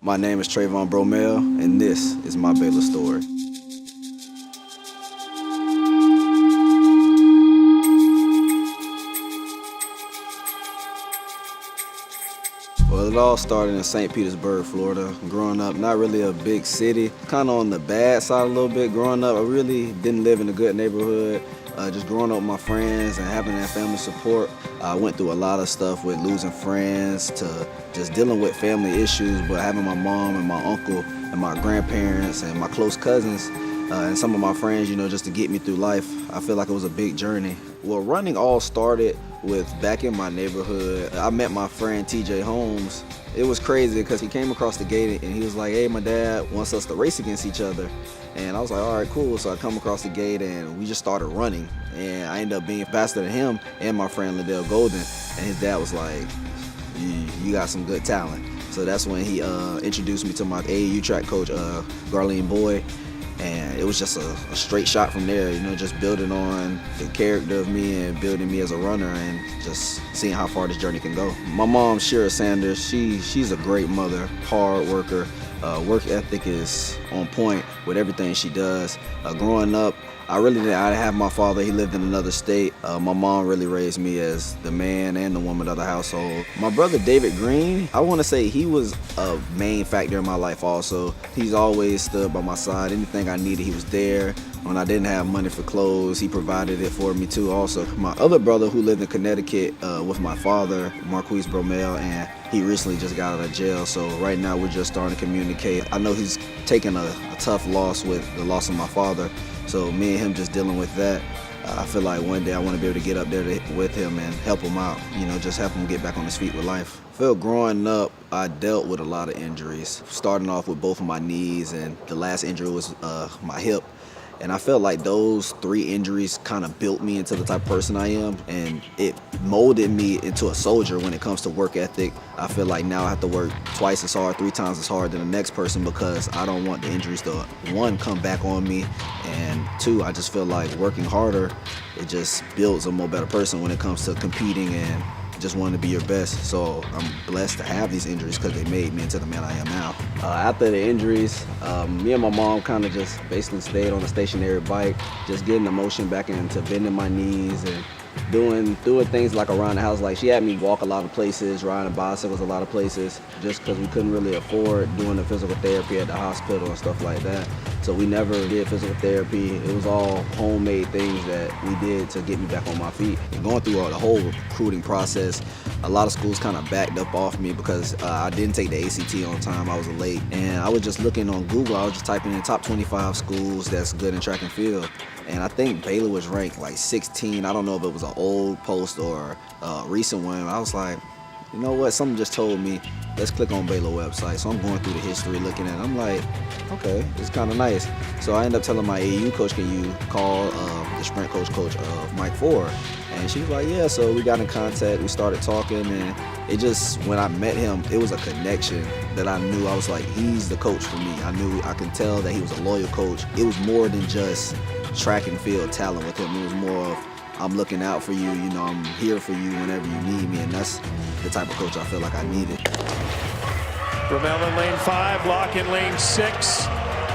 My name is Trayvon Bromell, and this is my Baylor story. Well, it all started in St. Petersburg, Florida. Growing up, not really a big city, kind of on the bad side a little bit. Growing up, I really didn't live in a good neighborhood. Just growing up with my friends and having that family support, I went through a lot of stuff with losing friends to just dealing with family issues, but having my mom and my uncle and my grandparents and my close cousins and some of my friends, just to get me through life. I feel like it was a big journey. Well, running all started with back in my neighborhood. I met my friend TJ Holmes. It was crazy because he came across the gate and he was like, hey, my dad wants us to race against each other. And I was like, all right, cool. So I come across the gate and we just started running. And I ended up being faster than him and my friend Liddell Golden. And his dad was like, you got some good talent. So that's when he introduced me to my AAU track coach, Garlene Boyd. And it was just a straight shot from there, just building on the character of me and building me as a runner and just seeing how far this journey can go. My mom, Shira Sanders, she's a great mother, hard worker. Work ethic is on point with everything she does. Growing up, I didn't have my father. He lived in another state. My mom really raised me as the man and the woman of the household. My brother David Green, I want to say he was a main factor in my life also. He's always stood by my side. Anything I needed, he was there. When I didn't have money for clothes, he provided it for me too also. My other brother who lived in Connecticut with my father, Marquise Bromell, and he recently just got out of jail, so right now we're just starting to communicate. I know he's taken a tough loss with the loss of my father, so me and him just dealing with that. I feel like one day I want to be able to get up there with him and help him out, just help him get back on his feet with life. I feel growing up, I dealt with a lot of injuries, starting off with both of my knees, and the last injury was my hip. And I felt like those 3 injuries kind of built me into the type of person I am, and it molded me into a soldier when it comes to work ethic. I feel like now I have to work twice as hard, 3 times as hard than the next person because I don't want the injuries to, 1, come back on me, and 2, I just feel like working harder, it just builds a more better person when it comes to competing and just wanting to be your best. So I'm blessed to have these injuries because they made me into the man I am now. After the injuries, me and my mom kind of just basically stayed on a stationary bike, just getting the motion back into bending my knees and doing things like around the house. Like she had me walk a lot of places, riding bicycles a lot of places, just because we couldn't really afford doing the physical therapy at the hospital and stuff like that. So we never did physical therapy. It was all homemade things that we did to get me back on my feet. And going through the whole recruiting process, a lot of schools kind of backed up off me because I didn't take the ACT on time. I was late. And I was just looking on Google. I was just typing in top 25 schools that's good in track and field. And I think Baylor was ranked like 16. I don't know if it was an old post or a recent one. I was like, you know what? Something just told me, let's click on Baylor website. So I'm going through the history, looking at it. I'm like, okay, it's kind of nice. So I end up telling my AAU coach, can you call the sprint coach of Mike Ford? And she was like, yeah. So we got in contact. We started talking. And it just, when I met him, it was a connection that I knew. I was like, he's the coach for me. I could tell that he was a loyal coach. It was more than just track and field talent with him. It was more of, I'm looking out for you, I'm here for you whenever you need me, and that's the type of coach I feel like I needed. Bromell in lane 5, Locke in lane 6.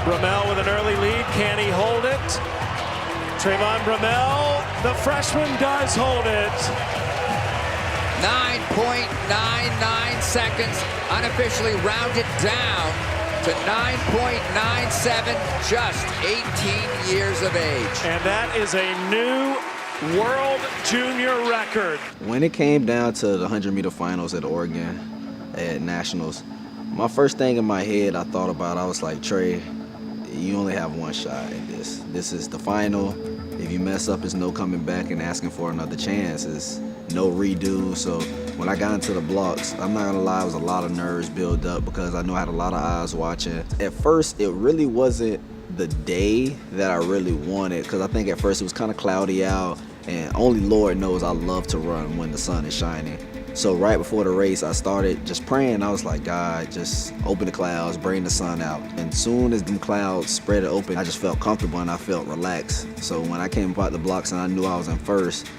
Bromell with an early lead, can he hold it? Trayvon Bromell, the freshman does hold it. 9.99 seconds, unofficially rounded down to 9.97, just 18 years of age. And that is a new world junior record. When it came down to the 100-meter finals at Oregon at Nationals, my first thing in my head I thought about, I was like, Trey, you only have one shot at this. This is the final. If you mess up, it's no coming back and asking for another chance. It's no redo. So when I got into the blocks, I'm not gonna lie, it was a lot of nerves built up because I know I had a lot of eyes watching. At first, it really wasn't the day that I really wanted, because I think at first it was kind of cloudy out, and only Lord knows I love to run when the sun is shining. So right before the race, I started just praying. I was like, God, just open the clouds, bring the sun out. And soon as them clouds spread open, I just felt comfortable and I felt relaxed. So when I came about the blocks and I knew I was in first,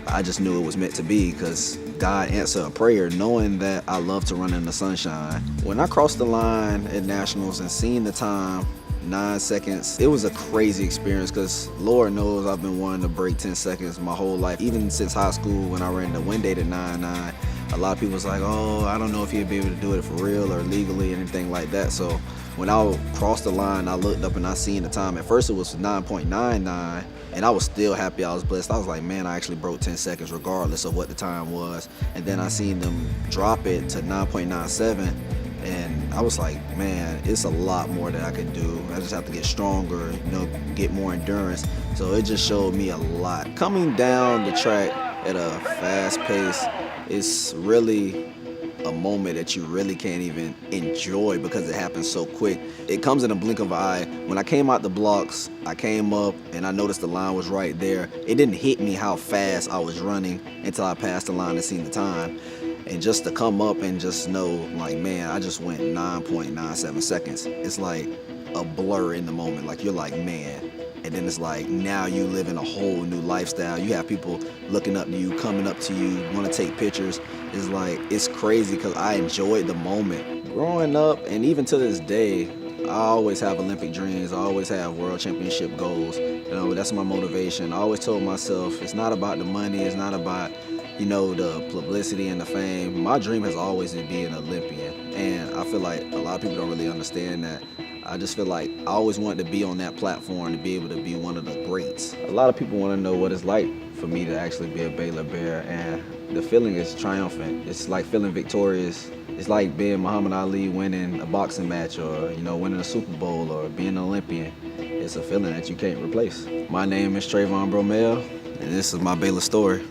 I just knew it was meant to be because God answered a prayer knowing that I love to run in the sunshine. When I crossed the line at Nationals and seeing the time, 9 seconds, it was a crazy experience because Lord knows I've been wanting to break 10 seconds my whole life. Even since high school when I ran the wind date at 9.9, a lot of people was like, oh, I don't know if he'd be able to do it for real or legally or anything like that. So when I crossed the line, I looked up and I seen the time. At first it was 9.99 and I was still happy. I was blessed. I was like, man, I actually broke 10 seconds regardless of what the time was. And then I seen them drop it to 9.97. And I was like, man, it's a lot more that I can do. I just have to get stronger, get more endurance. So it just showed me a lot. Coming down the track at a fast pace is really a moment that you really can't even enjoy because it happens so quick. It comes in a blink of an eye. When I came out the blocks, I came up and I noticed the line was right there. It didn't hit me how fast I was running until I passed the line and seen the time. And just to come up and just know, like, man, I just went 9.97 seconds. It's like a blur in the moment. Like, you're like, man. And then it's like, now you live in a whole new lifestyle. You have people looking up to you, coming up to you, want to take pictures. It's like, it's crazy because I enjoyed the moment. Growing up, and even to this day, I always have Olympic dreams. I always have world championship goals. That's my motivation. I always told myself, it's not about the money. It's not about the publicity and the fame. My dream has always been being an Olympian. And I feel like a lot of people don't really understand that. I just feel like I always wanted to be on that platform to be able to be one of the greats. A lot of people want to know what it's like for me to actually be a Baylor Bear, and the feeling is triumphant. It's like feeling victorious. It's like being Muhammad Ali winning a boxing match, or winning a Super Bowl, or being an Olympian. It's a feeling that you can't replace. My name is Trayvon Bromell, and this is my Baylor story.